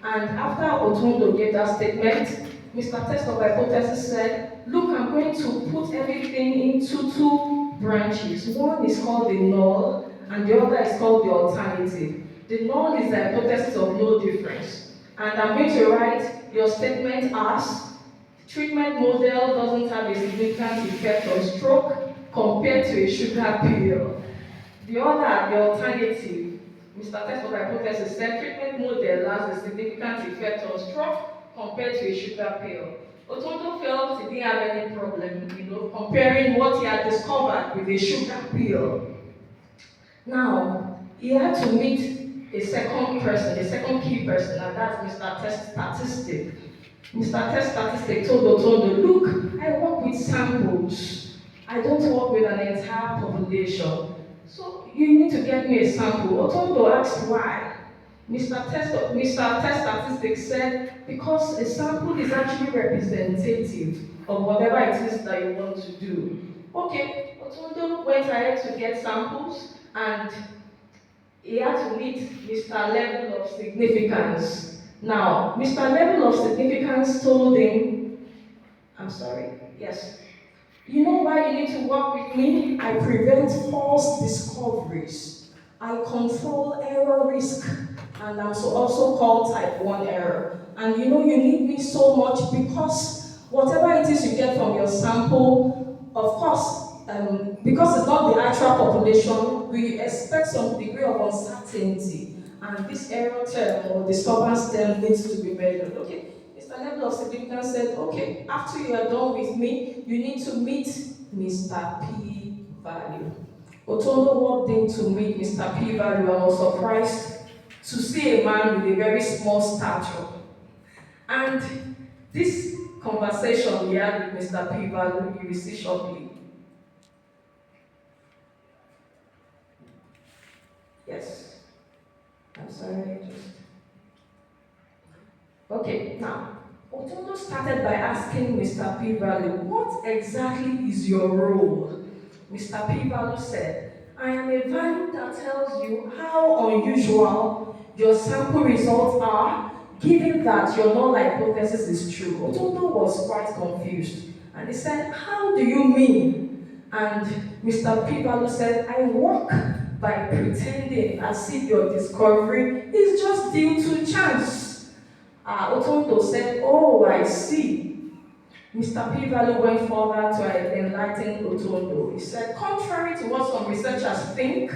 And after Otondo gave that statement, Mr. Test of Hypothesis said, look, I'm going to put everything into two branches. One is called the null, and the other is called the alternative. The null is the hypothesis of no difference. And I'm going to write your statement as, treatment model doesn't have a significant effect on stroke compared to a sugar pill. The other, the alternative, Mr. Test of Hypothesis said treatment model has a significant effect on stroke compared to a sugar pill. Otondo felt he didn't have any problem, comparing what he had discovered with a sugar pill. Now, he had to meet a second key person, and that's Mr. Test Statistic. Mr. Test Statistic told Otondo, look, I work with samples. I don't work with an entire population. So you need to get me a sample. Otondo asked why. Mr. Test Statistics said, because a sample is actually representative of whatever it is that you want to do. Okay, Otondo went ahead to get samples, and he had to meet Mr. Level of Significance. Now, Mr. Level of Significance told him, yes. You know why you need to work with me? I prevent false discoveries. I control error risk, and I'm also called type 1 error. And you need me so much because whatever it is you get from your sample, of course, because it's not the actual population, we expect some degree of uncertainty. And this error term or disturbance term needs to be measured. Okay. Mr. Level of Significance said, okay, after you are done with me, you need to meet Mr. P value. Otondo walked in to meet Mr. P value and was surprised to see a man with a very small stature. And this conversation we had with Mr. P value, you will see shortly. Yes. I'm sorry, Okay, now, Otondo started by asking Mr. P value, what exactly is your role? Mr. P value said, I am a value that tells you how unusual your sample results are, given that your null hypothesis is true. Otondo was quite confused, and he said, how do you mean? And Mr. P value said, I work by pretending as if your discovery is just due to chance. Otondo said, oh, I see. Mr. P value went further to enlighten Otondo. He said, contrary to what some researchers think,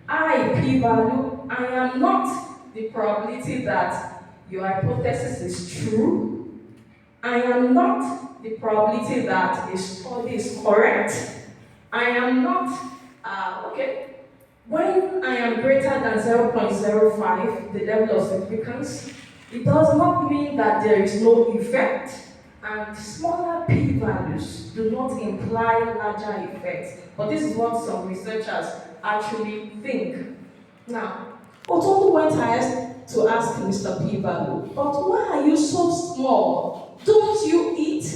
I, P value, I am not the probability that your hypothesis is true. I am not the probability that a study is correct. I am not, when I am greater than 0.05, the level of significance, it does not mean that there is no effect, and smaller p-values do not imply larger effects. But this is what some researchers actually think. Now, Otondo went ahead to ask Mr. P-value, but why are you so small? Don't you eat?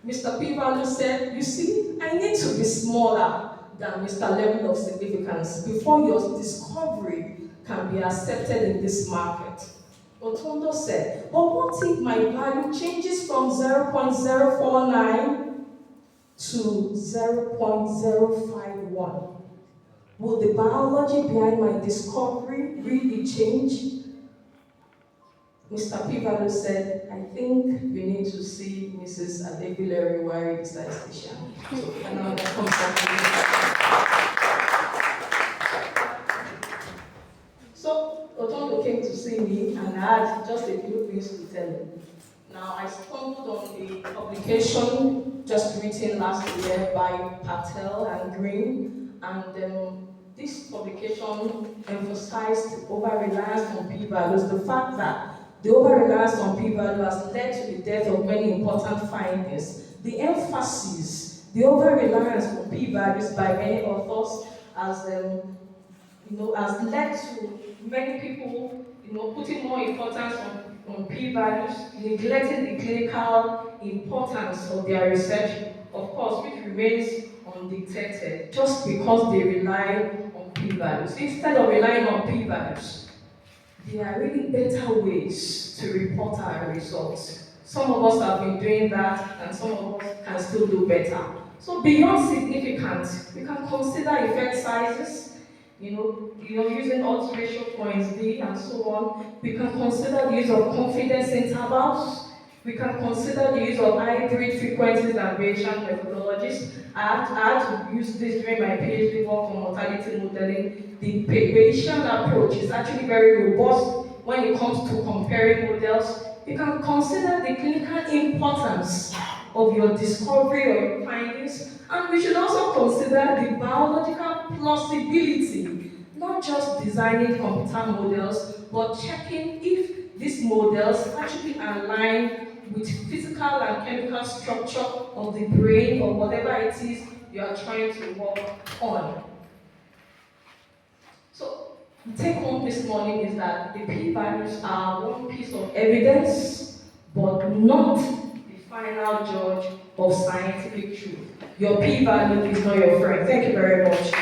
Mr. P-value said, you see, I need to be smaller than Mr. Level of Significance before your discovery can be accepted in this market. Otondo said, but what if my value changes from 0.049 to 0.051? Will the biology behind my discovery really change? Mr. P-value said, I think we need to see Mrs. Adegbilero-Iwari, the statistician. So, and now that comes back to me. So, Otondo came to see me, and I had just a few things to tell him. Now, I stumbled on a publication just written last year by Patel and Green, and this publication emphasized over-reliance on p-values, the fact that the over-reliance on p-value has led to the death of many important findings. The emphasis, the over-reliance on p-values by many authors has led to many people, putting more importance on p-values, neglecting the clinical importance of their research, of course, which remains undetected, just because they rely on p-values. Instead of relying on p-values, there are really better ways to report our results. Some of us have been doing that, and some of us can still do better. So beyond significant, we can consider effect sizes, using odds ratio points D and so on. We can consider the use of confidence intervals. We can consider the use of hybrid frequencies and Bayesian methodologies. I had to use this during my PhD work on mortality modeling. The Bayesian approach is actually very robust when it comes to comparing models. You can consider the clinical importance of your discovery or your findings, and we should also consider the biological plausibility, not just designing computer models, but checking if these models actually align with physical and chemical structure of the brain or whatever it is you are trying to work on. So, the take home this morning is that the p-values are one piece of evidence, but not the final judge of scientific truth. Your p-value is not your friend. Thank you very much.